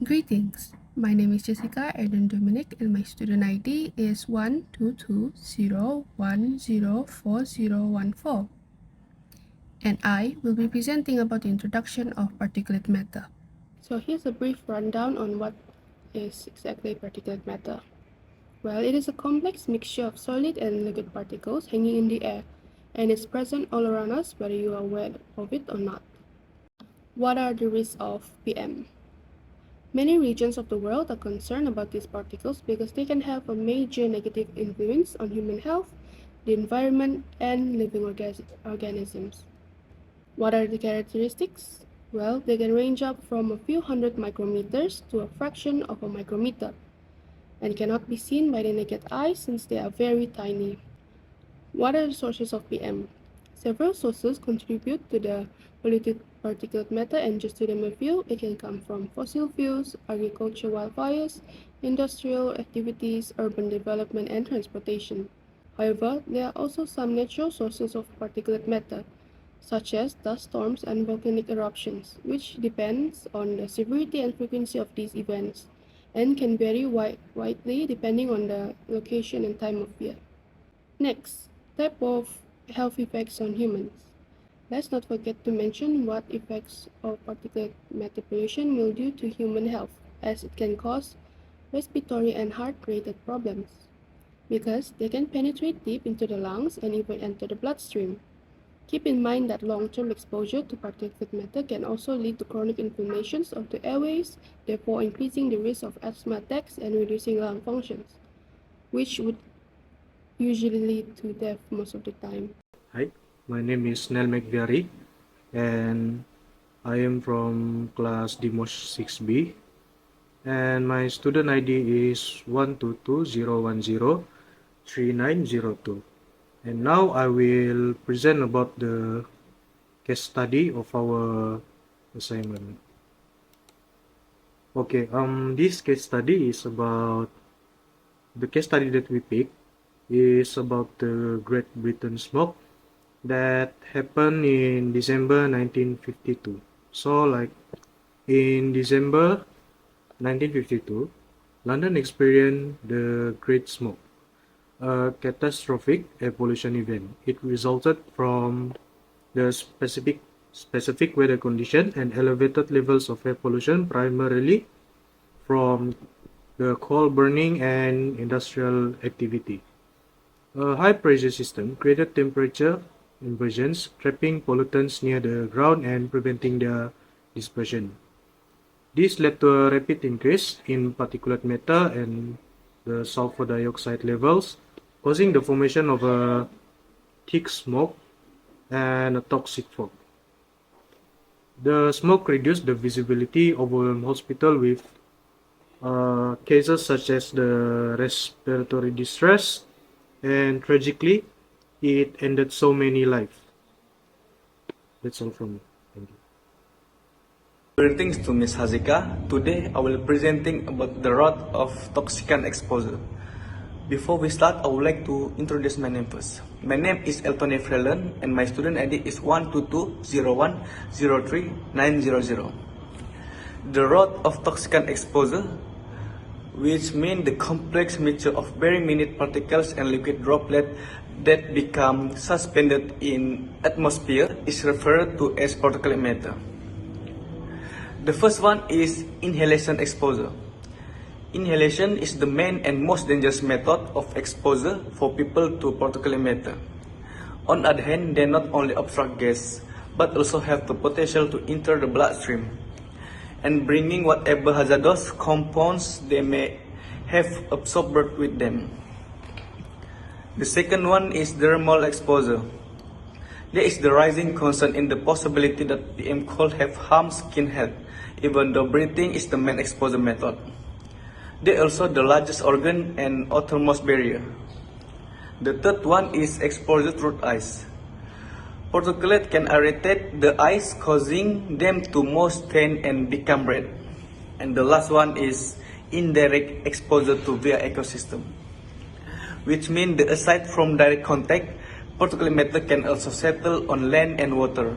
Greetings, my name is Jessica and Dominic and my student ID is 12201040414 and I will be presenting about the introduction of particulate matter. So here's a brief rundown on what is exactly particulate matter. Well, it is a complex mixture of solid and liquid particles hanging in the air and is present all around us whether you are aware of it or not. What are the risks of PM? Many regions of the world are concerned about these particles because they can have a major negative influence on human health, the environment, and living organisms. What are the characteristics? Well, they can range up from a few hundred micrometers to a fraction of a micrometer, and cannot be seen by the naked eye since they are very tiny. What are the sources of PM? Several sources contribute to the polluted particulate matter, and just to name a few, it can come from fossil fuels, agricultural wildfires, industrial activities, urban development, and transportation. However, there are also some natural sources of particulate matter, such as dust storms and volcanic eruptions, which depends on the severity and frequency of these events, and can vary widely depending on the location and time of year. Next, type of health effects on humans. Let's not forget to mention what effects of particulate matter pollution will do to human health, as it can cause respiratory and heart-related problems, because they can penetrate deep into the lungs and even enter the bloodstream. Keep in mind that long-term exposure to particulate matter can also lead to chronic inflammations of the airways, therefore increasing the risk of asthma attacks and reducing lung functions, which would usually lead to death most of the time. Hi, my name is MCVIARRY and I am from class DMOSH 6B and my student ID is 122010390 and now I will present about the case study of our assignment. Okay, this case study is about the case study that we picked is about the Great Britain smoke that happened in December 1952. So like in December 1952, London experienced the Great Smoke, a catastrophic air pollution event. It resulted from the specific weather condition and elevated levels of air pollution, primarily from the coal burning and industrial activity. A high-pressure system created temperature inversions, trapping pollutants near the ground and preventing their dispersion. This led to a rapid increase in particulate matter and the sulfur dioxide levels, causing the formation of a thick smoke and a toxic fog. The smoke reduced the visibility of a hospital with cases such as the respiratory distress, and tragically, it ended so many lives. That's all from me. Thank you. Greetings to Ms. Hazika. Today I will be presenting about the road of toxicant exposure. Before we start, I would like to introduce my name first. My name is ELTONY FRALEN and my student ID is 122010390. The road of toxicant exposure, which means the complex mixture of very minute particles and liquid droplets that become suspended in atmosphere, is referred to as particulate matter. The first one is inhalation exposure. Inhalation is the main and most dangerous method of exposure for people to particulate matter. On the other hand, they not only obstruct gas, but also have the potential to enter the bloodstream and bringing whatever hazardous compounds they may have absorbed with them. The second one is dermal exposure. There is the rising concern in the possibility that PM could have harmed skin health, even though breathing is the main exposure method. They are also the largest organ and outermost barrier. The third one is exposure through ice. Particulate can irritate the eyes, causing them to moist, stain, and become red. And the last one is indirect exposure to via ecosystem, which means that aside from direct contact, particulate matter can also settle on land and water.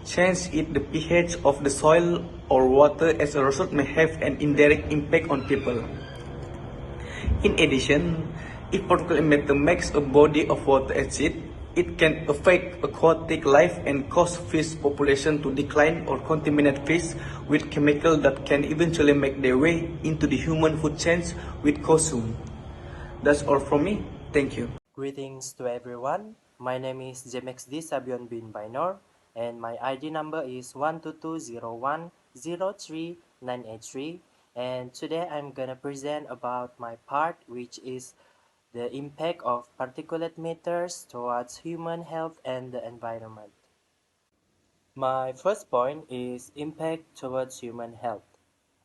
change in the pH of the soil or water as a result may have an indirect impact on people. In addition, if particulate matter makes a body of water acid, it can affect aquatic life and cause fish population to decline or contaminate fish with chemicals that can eventually make their way into the human food chains with consume. That's all from me. Thank you. Greetings to everyone. My name is JMXD SABION bin BAINOR and my ID number is 122010398 and today I'm gonna present about my part, which is the impact of particulate matters towards human health and the environment. My first point is impact towards human health.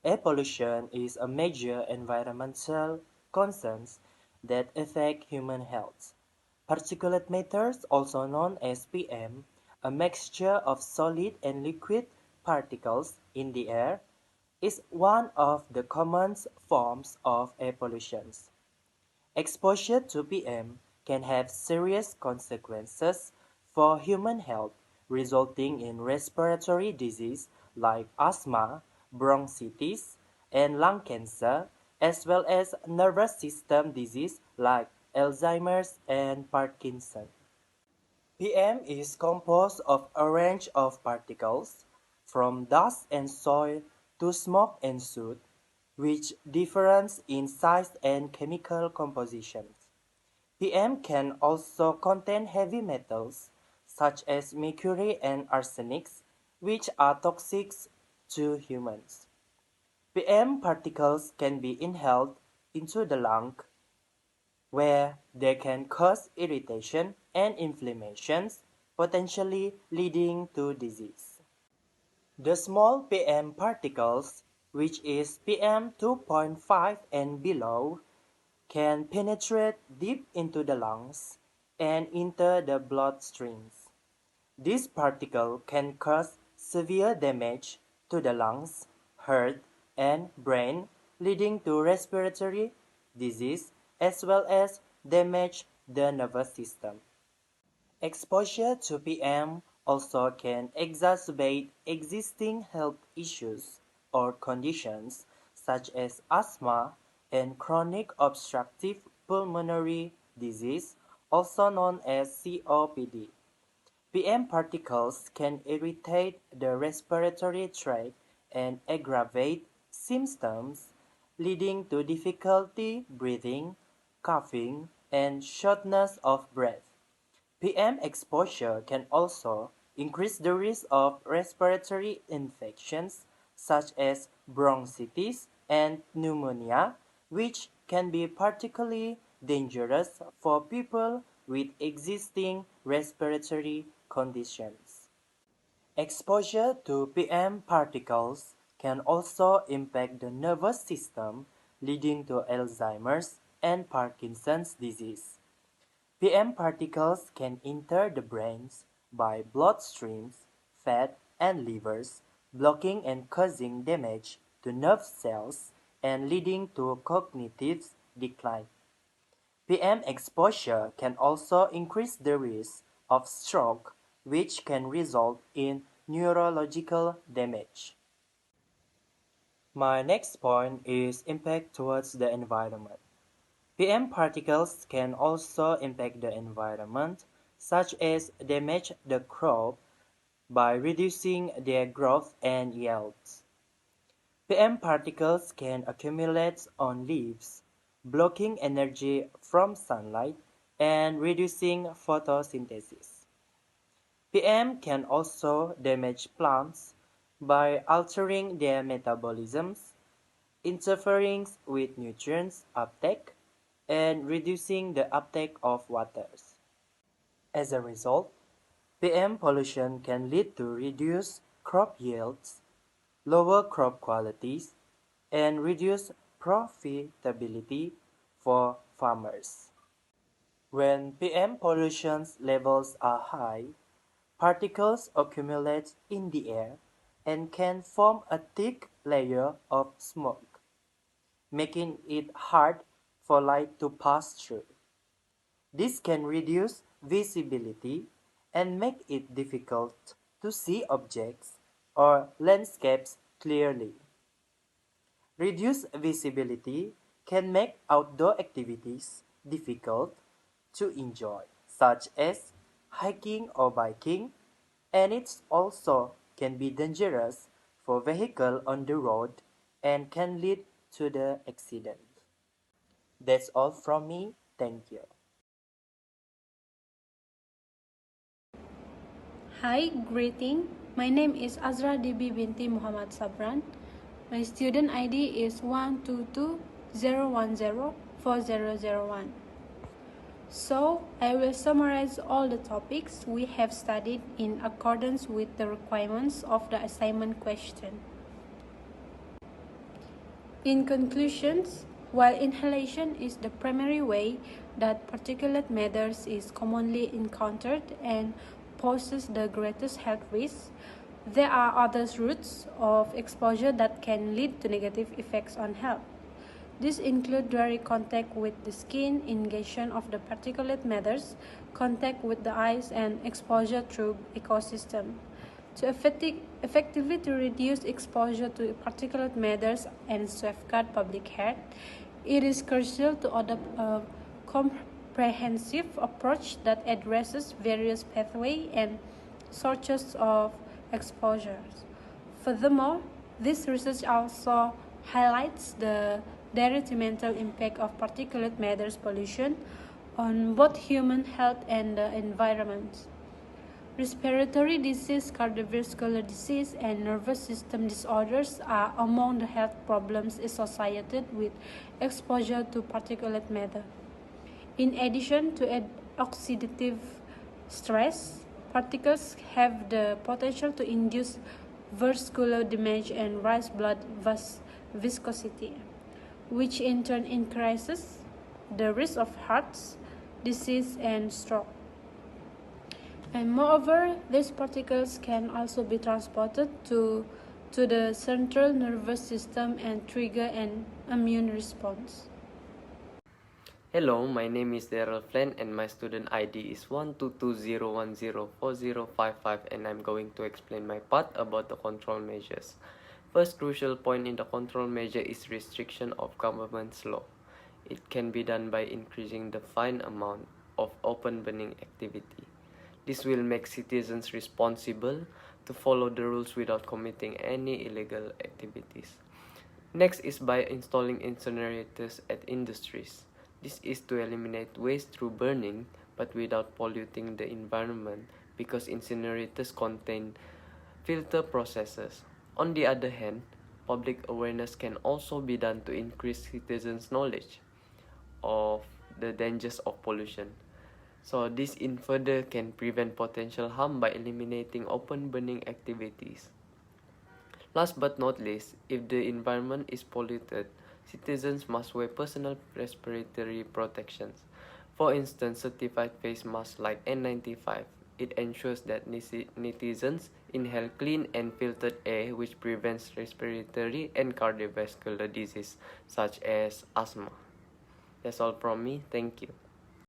Air pollution is a major environmental concern that affect human health. Particulate matters, also known as PM, a mixture of solid and liquid particles in the air, is one of the common forms of air pollution. Exposure to PM can have serious consequences for human health, resulting in respiratory disease like asthma, bronchitis, and lung cancer, as well as nervous system disease like Alzheimer's and Parkinson. PM is composed of a range of particles, from dust and soil to smoke and soot, which differ in size and chemical composition. PM can also contain heavy metals, such as mercury and arsenic, which are toxic to humans. PM particles can be inhaled into the lung, where they can cause irritation and inflammations, potentially leading to disease. The small PM particles, which is PM 2.5 and below, can penetrate deep into the lungs and enter the bloodstreams. This particle can cause severe damage to the lungs, heart, and brain, leading to respiratory disease as well as damage the nervous system. Exposure to PM also can exacerbate existing health issues or conditions such as asthma and chronic obstructive pulmonary disease, also known as COPD. PM particles can irritate the respiratory tract and aggravate symptoms, leading to difficulty breathing, coughing, and shortness of breath. PM exposure can also increase the risk of respiratory infections such as bronchitis and pneumonia, which can be particularly dangerous for people with existing respiratory conditions. Exposure to PM particles can also impact the nervous system, leading to Alzheimer's and Parkinson's disease. PM particles can enter the brains by bloodstreams, fat, and livers, blocking and causing damage to nerve cells and leading to cognitive decline. PM exposure can also increase the risk of stroke, which can result in neurological damage. My next point is impact towards the environment. PM particles can also impact the environment, such as damage the crop by reducing their growth and yields. PM particles can accumulate on leaves, blocking energy from sunlight and reducing photosynthesis. PM can also damage plants by altering their metabolisms, interfering with nutrients uptake, and reducing the uptake of waters. As a result, PM pollution can lead to reduced crop yields, lower crop qualities, and reduced profitability for farmers. When PM pollution levels are high, particles accumulate in the air and can form a thick layer of smoke, making it hard for light to pass through. This can reduce visibility and make it difficult to see objects or landscapes clearly. Reduced visibility can make outdoor activities difficult to enjoy, such as hiking or biking, and it also can be dangerous for vehicles on the road and can lead to the accident. That's all from me. Thank you. Hi, greeting. My name is AZRAH DB Binti Muhammad Sabran. My student ID is 12201040001. So, I will summarize all the topics we have studied in accordance with the requirements of the assignment question. In conclusions, while inhalation is the primary way that particulate matters is commonly encountered and poses the greatest health risks, there are other routes of exposure that can lead to negative effects on health. These include direct contact with the skin, ingestion of the particulate matters, contact with the eyes, and exposure through ecosystem. To effectively to reduce exposure to particulate matters and safeguard public health, it is crucial to adopt a comprehensive approach that addresses various pathways and sources of exposures. Furthermore, this research also highlights the detrimental impact of particulate matters pollution on both human health and the environment. Respiratory disease, cardiovascular disease, and nervous system disorders are among the health problems associated with exposure to particulate matter. In addition to oxidative stress, particles have the potential to induce vascular damage and rise blood viscosity, which in turn increases the risk of heart disease and stroke. And moreover, these particles can also be transported to the central nervous system and trigger an immune response. Hello, my name is Darryl Flenn and my student ID is 12201040055 and I'm going to explain my part about the control measures. First crucial point in the control measure is restriction of government's law. It can be done by increasing the fine amount of open burning activity. This will make citizens responsible to follow the rules without committing any illegal activities. Next is by installing incinerators at industries. This is to eliminate waste through burning but without polluting the environment because incinerators contain filter processes. On the other hand, public awareness can also be done to increase citizens' knowledge of the dangers of pollution. So this in further can prevent potential harm by eliminating open burning activities. Last but not least, if the environment is polluted, citizens must wear personal respiratory protections. For instance, certified face masks like N95. It ensures that netizens inhale clean and filtered air which prevents respiratory and cardiovascular disease such as asthma. That's all from me. Thank you.